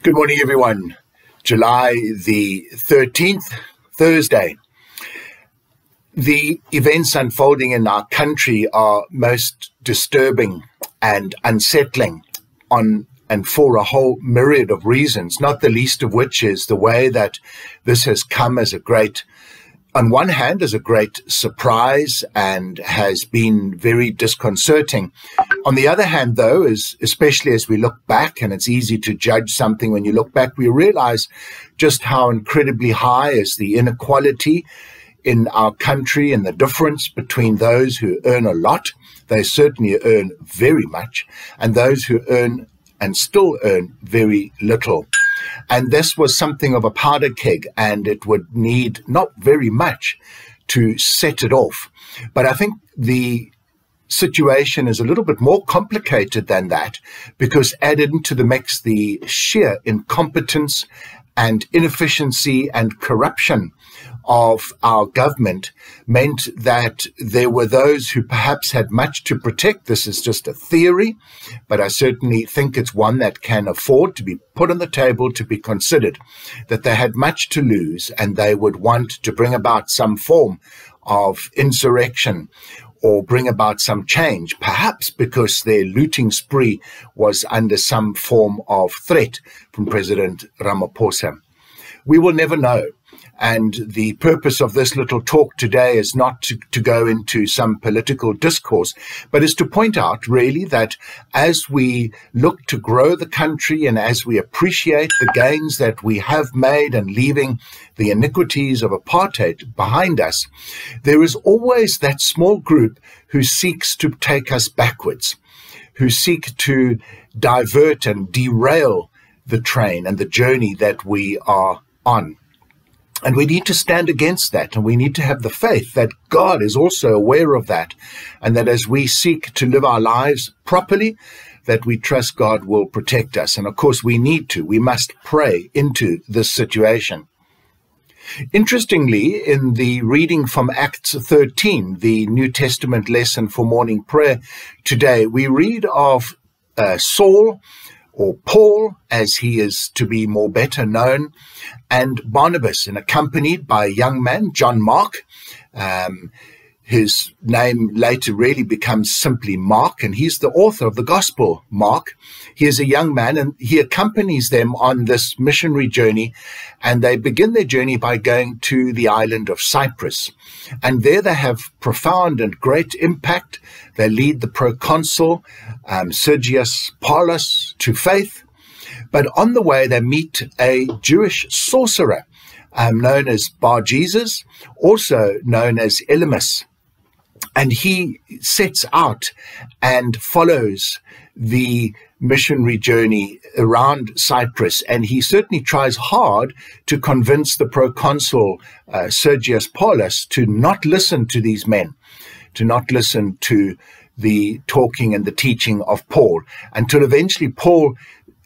Good morning, everyone. July the 13th, Thursday. The events unfolding in our country are most disturbing and unsettling and for a whole myriad of reasons, not the least of which is the way that this has come as on one hand, as a great surprise and has been very disconcerting. On the other hand, though, especially as we look back, and it's easy to judge something when you look back, we realize just how incredibly high is the inequality in our country and the difference between those who earn a lot, they certainly earn very much, and those who earn and still earn very little. And this was something of a powder keg, and it would need not very much to set it off. But I think the situation is a little bit more complicated than that, because added into the mix, the sheer incompetence and inefficiency and corruption of our government meant that there were those who perhaps had much to protect. This is just a theory, but I certainly think it's one that can afford to be put on the table to be considered, that they had much to lose and they would want to bring about some form of insurrection or bring about some change, perhaps because their looting spree was under some form of threat from President Ramaphosa. We will never know. And the purpose of this little talk today is not to go into some political discourse, but is to point out really that as we look to grow the country and as we appreciate the gains that we have made and leaving the iniquities of apartheid behind us, there is always that small group who seeks to take us backwards, who seek to divert and derail the train and the journey that we are on. And we need to stand against that, and we need to have the faith that God is also aware of that, and that as we seek to live our lives properly, that we trust God will protect us. And of course, we must pray into this situation. Interestingly, in the reading from Acts 13, the New Testament lesson for morning prayer today, we read of Saul, or Paul, as he is to be more better known, and Barnabas, and accompanied by a young man, John Mark. His name later really becomes simply Mark, and he's the author of the Gospel, Mark. He is a young man, and he accompanies them on this missionary journey, and they begin their journey by going to the island of Cyprus. And there they have profound and great impact. They lead the proconsul, Sergius Paulus, to faith. But on the way, they meet a Jewish sorcerer known as Bar-Jesus, also known as Elymas. And he sets out and follows the missionary journey around Cyprus. And he certainly tries hard to convince the proconsul, Sergius Paulus, to not listen to these men, to not listen to the talking and the teaching of Paul, until eventually Paul,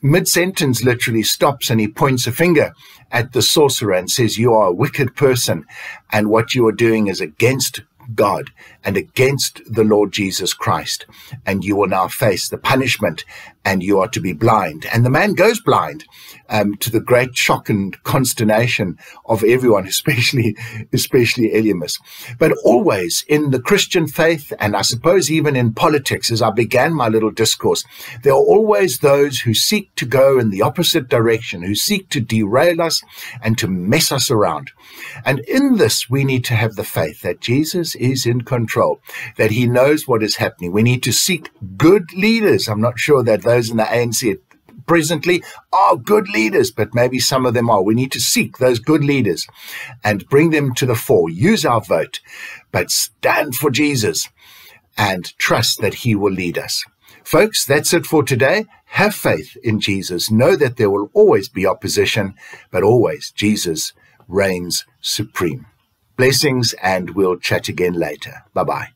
mid-sentence, literally stops and he points a finger at the sorcerer and says, "You are a wicked person, and what you are doing is against God and against the Lord Jesus Christ, and you will now face the punishment, and you are to be blind." And the man goes blind, to the great shock and consternation of everyone, especially Elymas. But always in the Christian faith, and I suppose even in politics, as I began my little discourse, there are always those who seek to go in the opposite direction, who seek to derail us and to mess us around. And in this, we need to have the faith that Jesus is in control, that he knows what is happening. We need to seek good leaders. I'm not sure that those in the ANC presently are good leaders, but maybe some of them are. We need to seek those good leaders and bring them to the fore. Use our vote, but stand for Jesus and trust that he will lead us. Folks, that's it for today. Have faith in Jesus. Know that there will always be opposition, but always Jesus reigns supreme. Blessings, and we'll chat again later. Bye-bye.